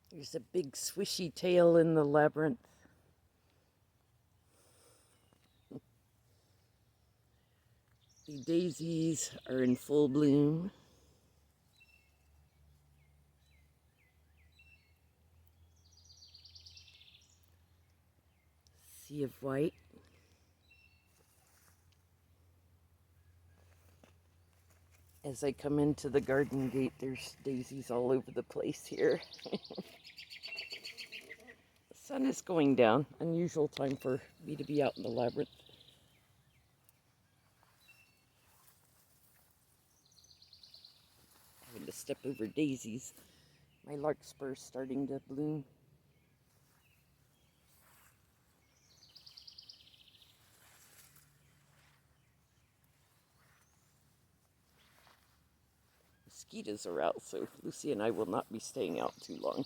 There's a big swishy tail in the labyrinth. The daisies are in full bloom. Sea of white. As I come into the garden gate, there's daisies all over the place here. The sun is going down. Unusual time for me to be out in the labyrinth. Having to step over daisies. My larkspur's starting to bloom. Mosquitoes are out, so Lucy and I will not be staying out too long.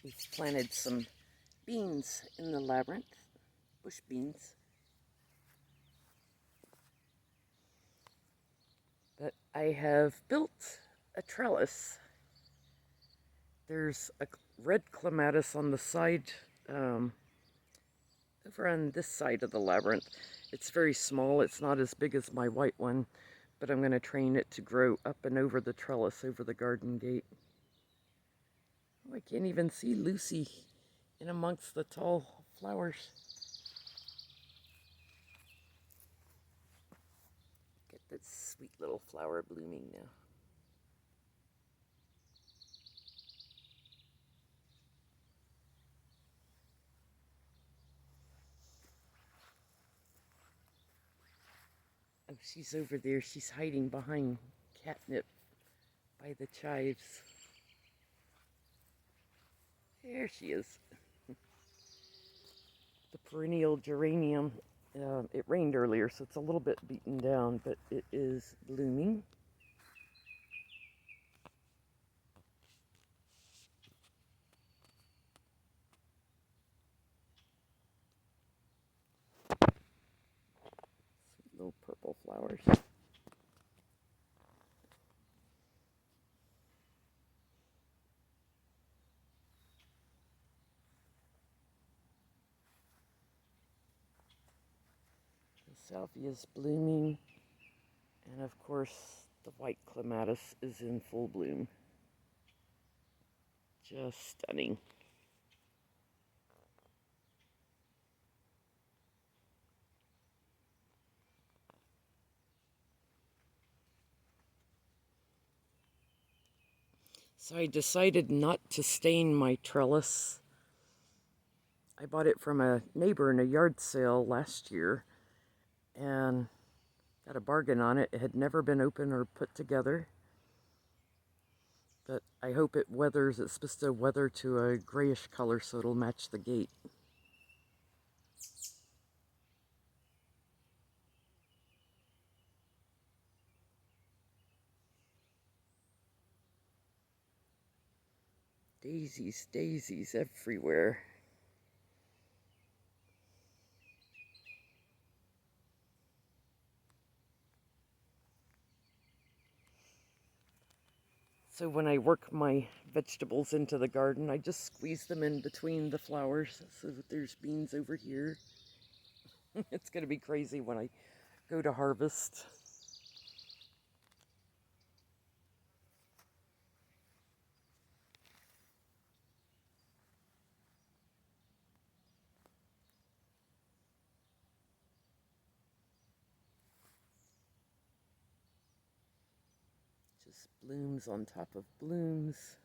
We've planted some beans in the labyrinth, bush beans. But I have built a trellis. There's a red clematis on the side, over on this side of the labyrinth. It's very small. It's not as big as my white one, but I'm going to train it to grow up and over the trellis over the garden gate. Oh, I can't even see Lucy in amongst the tall flowers. Get this sweet little flower blooming now. Oh, she's over there. She's hiding behind catnip by the chives. There she is. The perennial geranium. It rained earlier, so it's a little bit beaten down, but it is blooming. Sweet little purple flowers. The salvia is blooming, and of course, the white clematis is in full bloom. Just stunning. So I decided not to stain my trellis. I bought it from a neighbor in a yard sale last year and got a bargain on it. It had never been opened or put together, but I hope it weathers. It's supposed to weather to a grayish color so it'll match the gate. Daisies, daisies everywhere. So when I work my vegetables into the garden, I just squeeze them in between the flowers so that there's beans over here. It's going to be crazy when I go to harvest. Just blooms on top of blooms.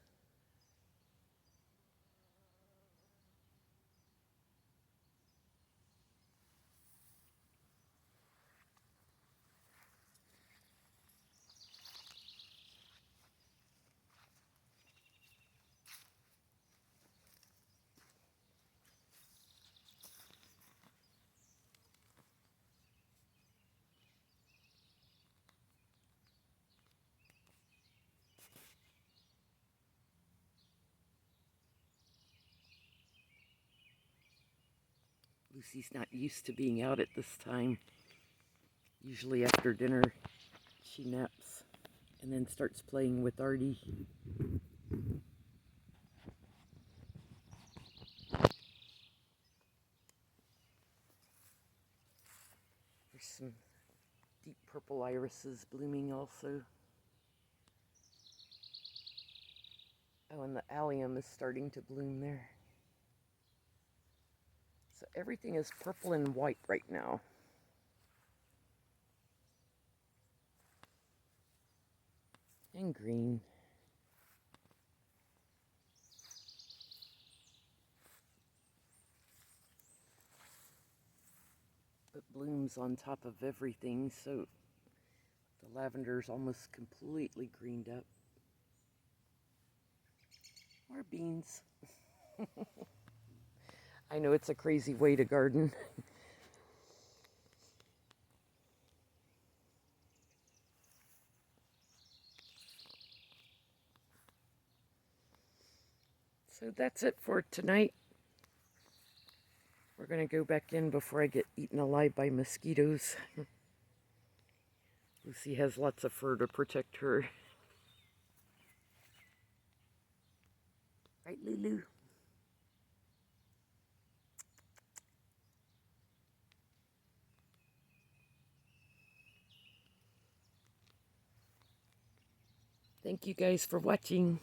Lucy's not used to being out at this time. Usually after dinner, she naps and then starts playing with Artie. There's some deep purple irises blooming also. Oh, and the allium is starting to bloom there. So everything is purple and white right now. And green. It blooms on top of everything, so the lavender's almost completely greened up. More beans. I know it's a crazy way to garden. So that's it for tonight. We're going to go back in before I get eaten alive by mosquitoes. Lucy has lots of fur to protect her. Right, Lulu? Thank you guys for watching.